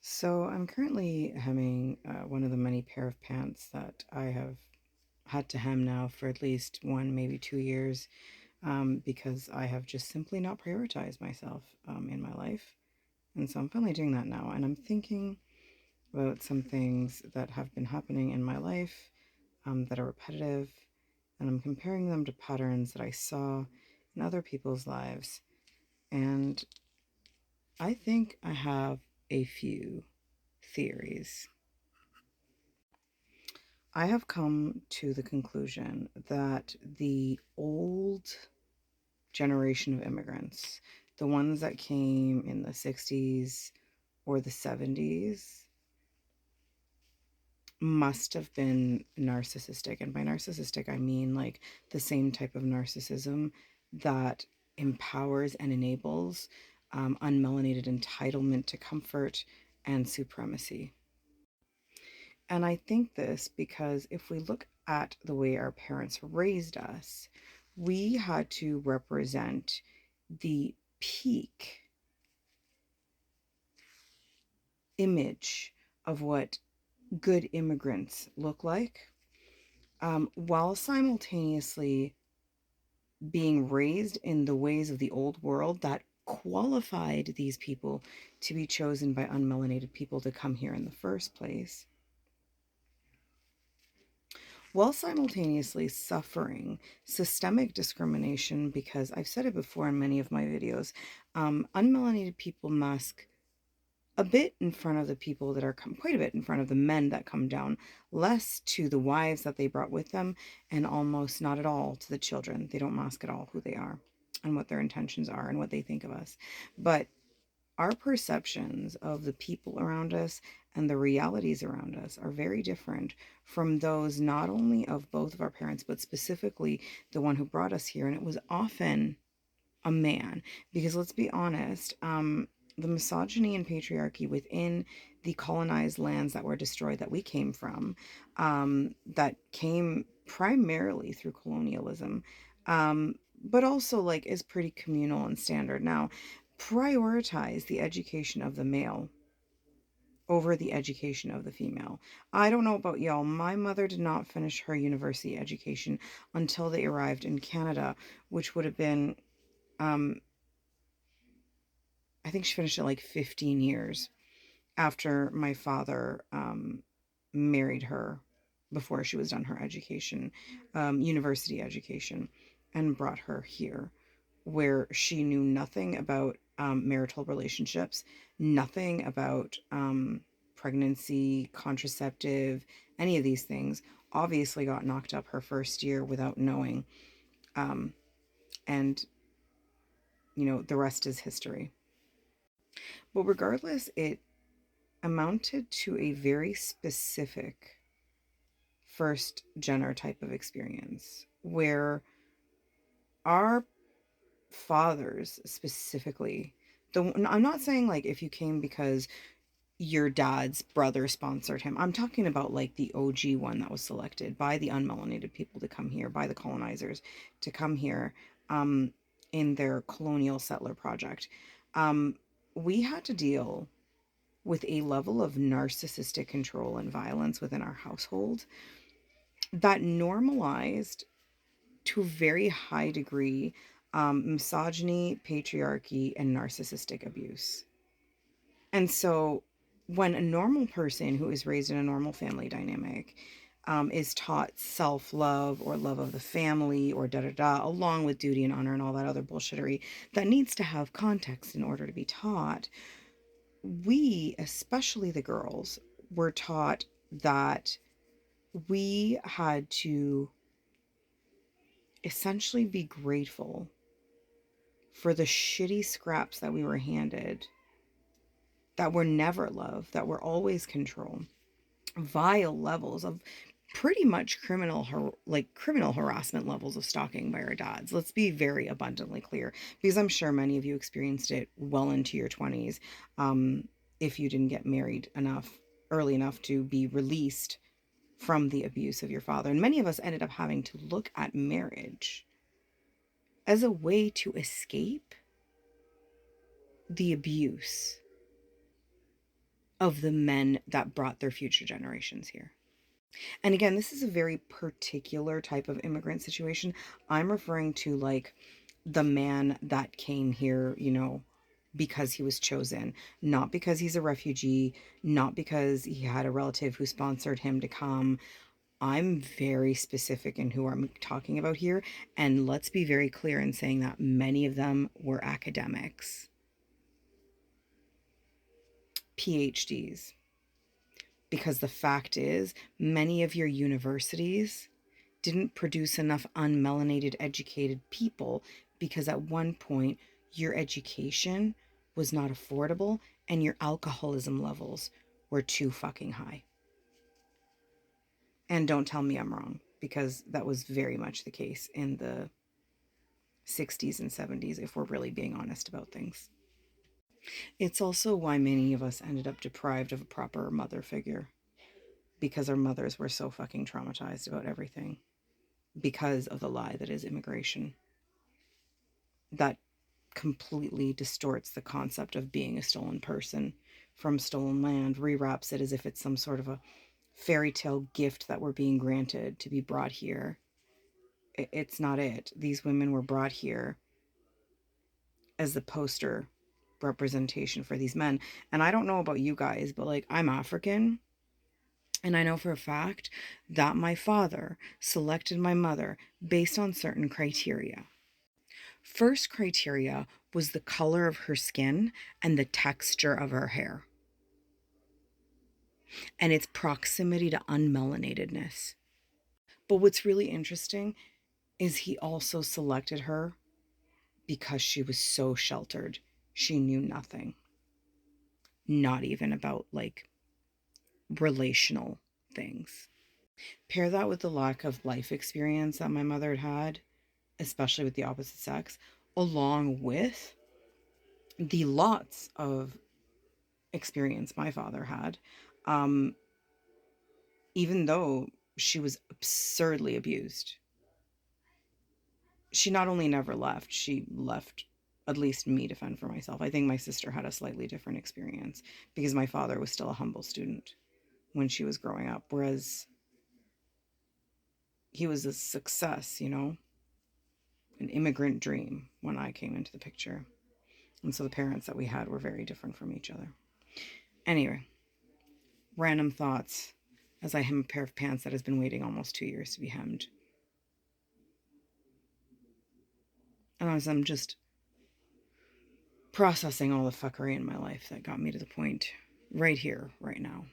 So I'm currently hemming one of the many pair of pants that I have had to hem now for at least one, maybe 2 years, because I have just simply not prioritized myself in my life. And so I'm finally doing that now. And I'm thinking about some things that have been happening in my life that are repetitive. And I'm comparing them to patterns that I saw in other people's lives. And I think I have a few theories. I have come to the conclusion that the old generation of immigrants, the ones that came in the 60s or the 70s, must have been narcissistic. And by narcissistic, I mean like the same type of narcissism that empowers and enables unmelanated entitlement to comfort and supremacy. And I think this because if we look at the way our parents raised us, we had to represent the peak image of what good immigrants look like, while simultaneously being raised in the ways of the old world that qualified these people to be chosen by unmelanated people to come here in the first place, while simultaneously suffering systemic discrimination because I've said it before in many of my videos, unmelanated people mask a bit in front of the people that are quite a bit in front of the men that come down, less to the wives that they brought with them, and almost not at all to the children. They don't mask at all who they are and what their intentions are and what they think of us. But our perceptions of the people around us and the realities around us are very different from those not only of both of our parents, but specifically the one who brought us here. And it was often a man, because let's be honest, the misogyny and patriarchy within the colonized lands that were destroyed that we came from, that came primarily through colonialism, but also like is pretty communal and standard. Now, prioritize the education of the male over the education of the female. I don't know about y'all. My mother did not finish her university education until they arrived in Canada, which would have been, um, I think she finished at like 15 years after my father married her before she was done her education, university education, and brought her here, where she knew nothing about marital relationships, nothing about pregnancy, contraceptive, any of these things. Obviously, got knocked up her first year without knowing. Um, and, the rest is history. But regardless, it amounted to a very specific first gener type of experience where our fathers specifically, I'm not saying like if you came because your dad's brother sponsored him. I'm talking about like the OG one that was selected by the unmelanated people to come here, by the colonizers to come here, um, in their colonial settler project. Um, we had to deal with a level of narcissistic control and violence within our household that normalized to a very high degree misogyny, patriarchy, and narcissistic abuse. And so, when a normal person who is raised in a normal family dynamic is taught self love or love of the family or da da da, along with duty and honor and all that other bullshittery that needs to have context in order to be taught, we, especially the girls, were taught that we had to essentially be grateful for the shitty scraps that we were handed, that were never love, that were always control, vile levels of pretty much criminal harassment levels of stalking by our dads. Let's be very abundantly clear, because I'm sure many of you experienced it well into your 20s, if you didn't get married enough early enough to be released from the abuse of your father. And many of us ended up having to look at marriage as a way to escape the abuse of the men that brought their future generations here. And again, this is a very particular type of immigrant situation. I'm referring to like the man that came here, you know, because he was chosen, not because he's a refugee, not because he had a relative who sponsored him to come. I'm very specific in who I'm talking about here. And let's be very clear in saying that many of them were academics, PhDs. Because the fact is, many of your universities didn't produce enough unmelanated, educated people because at one point your education was not affordable and your alcoholism levels were too fucking high. And don't tell me I'm wrong, because that was very much the case in the 60s and 70s, if we're really being honest about things. It's also why many of us ended up deprived of a proper mother figure, because our mothers were so fucking traumatized about everything because of the lie that is immigration. That completely distorts the concept of being a stolen person from stolen land, rewraps it as if it's some sort of a fairy tale gift that we're being granted to be brought here. It's not it. These women were brought here as the poster representation for these men. And I don't know about you guys, but like, I'm African. And I know for a fact that my father selected my mother based on certain criteria. First criteria was the color of her skin and the texture of her hair, and its proximity to unmelanatedness. But what's really interesting is he also selected her because she was so sheltered. She knew nothing, not even about like relational things. Pair that with the lack of life experience that my mother had had, especially with the opposite sex, along with the lots of experience my father had, um, even though she was absurdly abused. She not only never left, she left at least me to fend for myself. I think my sister had a slightly different experience because my father was still a humble student when she was growing up, whereas he was a success, you know, an immigrant dream when I came into the picture. And so the parents that we had were very different from each other. Anyway, random thoughts as I hem a pair of pants that has been waiting almost 2 years to be hemmed. And as I'm just processing all the fuckery in my life that got me to the point right here, right now.